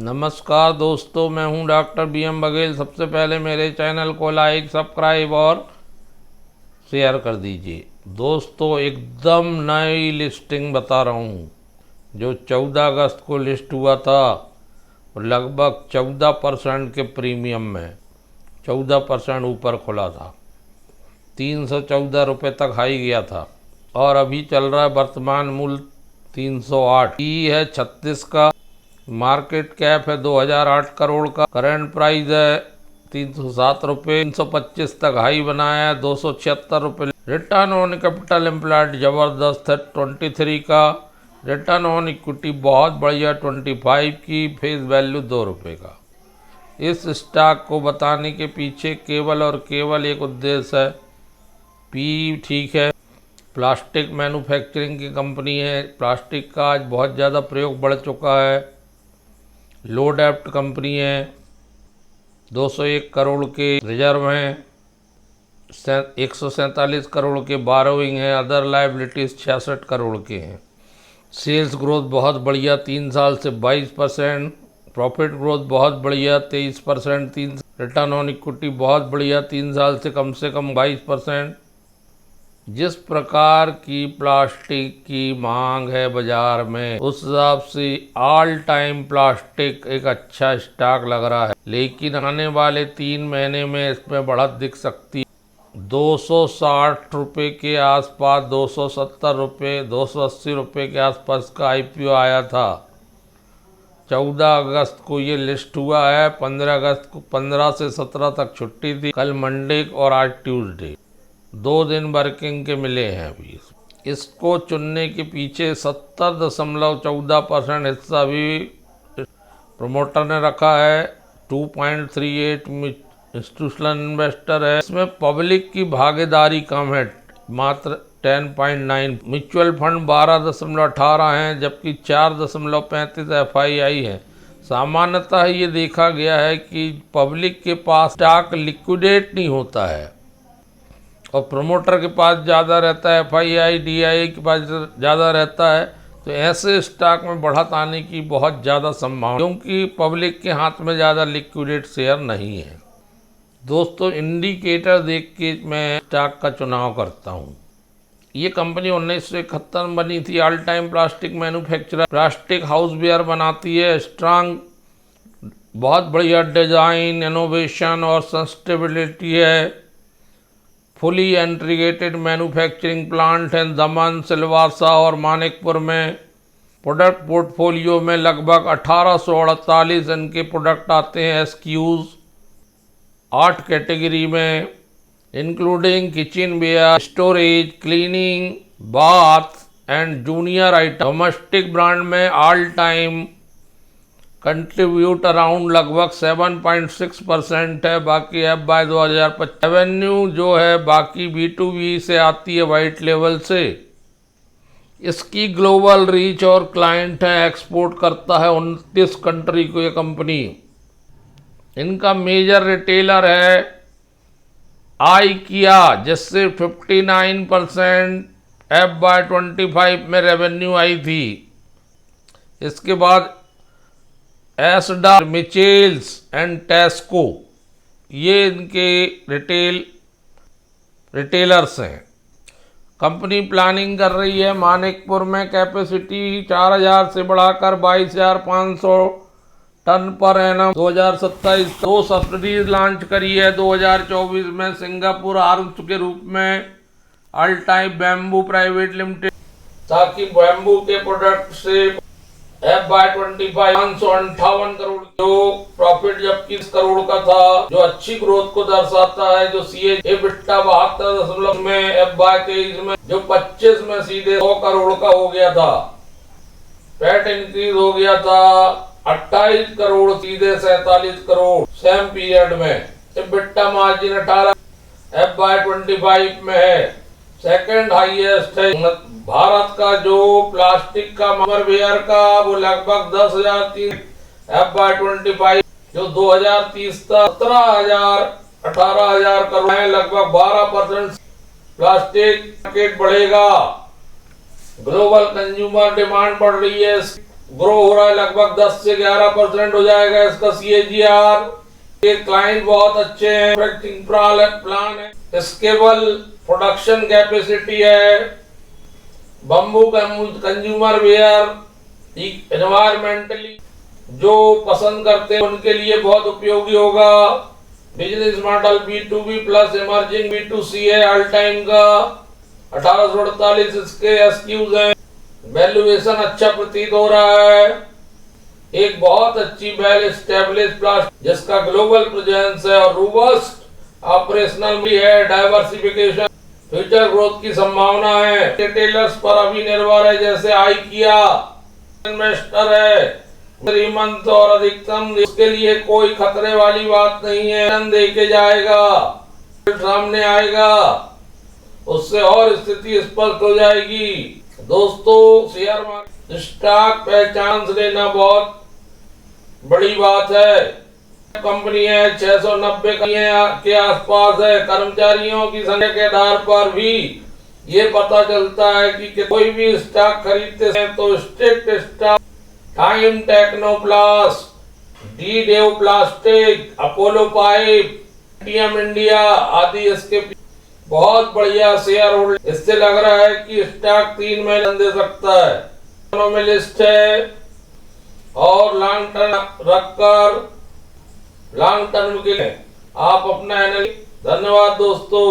नमस्कार दोस्तों, मैं हूं डॉक्टर BM बघेल। सबसे पहले मेरे चैनल को लाइक, सब्सक्राइब और शेयर कर दीजिए। दोस्तों, एकदम नई लिस्टिंग बता रहा हूं। जो 14 अगस्त को लिस्ट हुआ था, लगभग 14% के प्रीमियम में 14% ऊपर खुला था। 314 रुपये तक हाई गया था और अभी चल रहा है वर्तमान मूल्य 308। ई है 36 का, मार्केट कैप है 2008 करोड़ का, करंट प्राइस है 307 रुपये। 325 तक हाई बनाया है, 276 रुपये। रिटर्न ऑन कैपिटल एम्प्लॉयड ज़बरदस्त है 23 का। रिटर्न ऑन इक्विटी बहुत बढ़िया 25 की। फेस वैल्यू 2 रुपये का। इस स्टॉक को बताने के पीछे केवल और केवल एक उद्देश्य है। पी ठीक है, प्लास्टिक मैन्युफैक्चरिंग की कंपनी है। प्लास्टिक का आज बहुत ज़्यादा प्रयोग बढ़ चुका है। लो डेप्ट कंपनी है। 201 करोड़ के रिजर्व हैं, 147 करोड़ के बारोइंग है। अदर लाइबिलिटीज़ 66 करोड़ के हैं। सेल्स ग्रोथ बहुत बढ़िया 3 साल से 22%। प्रॉफिट ग्रोथ बहुत बढ़िया 23%। रिटर्न ऑन इक्विटी बहुत बढ़िया 3 साल से कम 22%। जिस प्रकार की प्लास्टिक की मांग है बाजार में, उस हिसाब से ऑल टाइम प्लास्टिक एक अच्छा स्टॉक लग रहा है। लेकिन आने वाले 3 महीने में इसमें बढ़त दिख सकती है। 260 रुपये के आसपास, 270 रुपये, 280 रुपये के आसपास का IPO आया था। 14 अगस्त को ये लिस्ट हुआ है। 15 अगस्त को 15 से 17 तक छुट्टी थी। कल मंडे और आज ट्यूसडे, 2 दिन वर्किंग के मिले हैं। अभी इसको चुनने के पीछे 70.14% हिस्सा भी प्रमोटर ने रखा है। 2.38 इंस्टीट्यूशनल इन्वेस्टर है। इसमें पब्लिक की भागीदारी कम है, मात्र 10.9। म्यूचुअल फंड 12.18 हैं, जबकि 4.35 FII है। सामान्यतः ये देखा गया है कि पब्लिक के पास स्टॉक लिक्विडेट नहीं होता है और प्रमोटर के पास ज़्यादा रहता है, FII DII के पास ज़्यादा रहता है। तो ऐसे स्टॉक में बढ़त आने की बहुत ज़्यादा संभावना, क्योंकि पब्लिक के हाथ में ज़्यादा लिक्विडेट शेयर नहीं है। दोस्तों, इंडिकेटर देख के मैं स्टॉक का चुनाव करता हूँ। ये कंपनी 1971 में बनी थी। All time plastic manufacturer, plastic houseware बनाती है। स्ट्रांग, बहुत बढ़िया डिज़ाइन, इनोवेशन और सस्टेनेबिलिटी है। फुली इंटीग्रेटेड मैन्युफैक्चरिंग प्लांट हैं दमन, सिलवासा और मानिकपुर में। प्रोडक्ट पोर्टफोलियो में लगभग 1848 इनके प्रोडक्ट आते हैं। SKUs 8 कैटेगरी में, including kitchenware, storage, cleaning, bath and junior item. Domestic brand में ऑल टाइम कंट्रीब्यूट अराउंड लगभग 7.6% है। बाकी FY 2025 रेवेन्यू जो है बाकी B2B से आती है, वाइट लेवल से। इसकी ग्लोबल रीच और क्लाइंट है, एक्सपोर्ट करता है 29 कंट्री को ये कंपनी। इनका मेजर रिटेलर है IKEA, जिससे 59% FY 2025 में रेवेन्यू आई थी। इसके बाद एसडा, मिचेल्स एंड टेस्को, ये इनके रिटेलर्स हैं। कंपनी प्लानिंग कर रही है मानिकपुर में कैपेसिटी 4000 से बढ़ाकर 22,500 ton per annum 2027। 2 subsidies launch करी है 2024 में। सिंगापुर आर्म्स के रूप में all time bamboo private limited, ताकि बैम्बू के प्रोडक्ट से FY 2025 558 करोड़ जो प्रॉफिट जबकि 20 करोड़ का था, जो अच्छी ग्रोथ को दर्शाता है। जो EBITDA 72 में FY 23 में, जो 25 में सीधे 100 करोड़ का हो गया था। पैट इंक्रीज हो गया था 28 करोड़ सीधे 47 करोड़ सेम पीरियड में। EBITDA मार्जिन 18 FY 25 में है, सेकंड हाईएस्ट है। भारत का जो प्लास्टिक का वेयर का वो लगभग 10,003 FY 25, जो 2030 तक 17,000-18,000 करोड़ है। लगभग 12% प्लास्टिक मार्केट बढ़ेगा। ग्लोबल कंज्यूमर डिमांड बढ़ रही है। ग्रो हो रहा है, लगभग 10 से 11% हो जाएगा इसका CAGR। ये क्लाइंट बहुत अच्छे हैं, प्लान है, स्केलेबल प्रोडक्शन कैपेसिटी है, बम्बू कंज्यूमर वेयर, एनवायरमेंटली जो पसंद करते हैं उनके लिए बहुत उपयोगी होगा। Business model B2B plus emerging B2C है, ऑल टाइम का 1848 इसके SKUs हैं। वैल्यूएशन अच्छा प्रतीत हो रहा है। एक बहुत अच्छी वेल एस्टेब्लिश प्लास्ट जिसका ग्लोबल प्रेजेंस है और रोबस्ट ऑपरेशनल भी है, डाइवर्सिफिकेशन, फ्यूचर ग्रोथ की संभावना है। रिटेलर्स पर अभी निर्भर है, जैसे IKEA इन्वेस्टर है, श्रीमंत और अधिकतम, इसके लिए कोई खतरे वाली बात नहीं है। दे के जाएगा, सामने आएगा, उससे और स्थिति स्पष्ट हो जाएगी। दोस्तों, शेयर मार्केट स्टॉक पहचान लेना बहुत बड़ी बात है। कंपनी है 690 के आसपास है। कर्मचारियों की संख्या के आधार पर भी ये पता चलता है कि कोई भी स्टॉक खरीदते हैं तो strict stock, Time Technoplast, D Dev Plastik, Apollo Pipes, TM India आदि इसके बहुत बढ़िया शेयर होल्ड। इससे लग रहा है कि स्टॉक 3 महीने दे सकता है। में लिस्ट है और लॉन्ग टर्म रखकर लॉन्ग टर्म के लिए आप अपना एनालिसिस। धन्यवाद दोस्तों।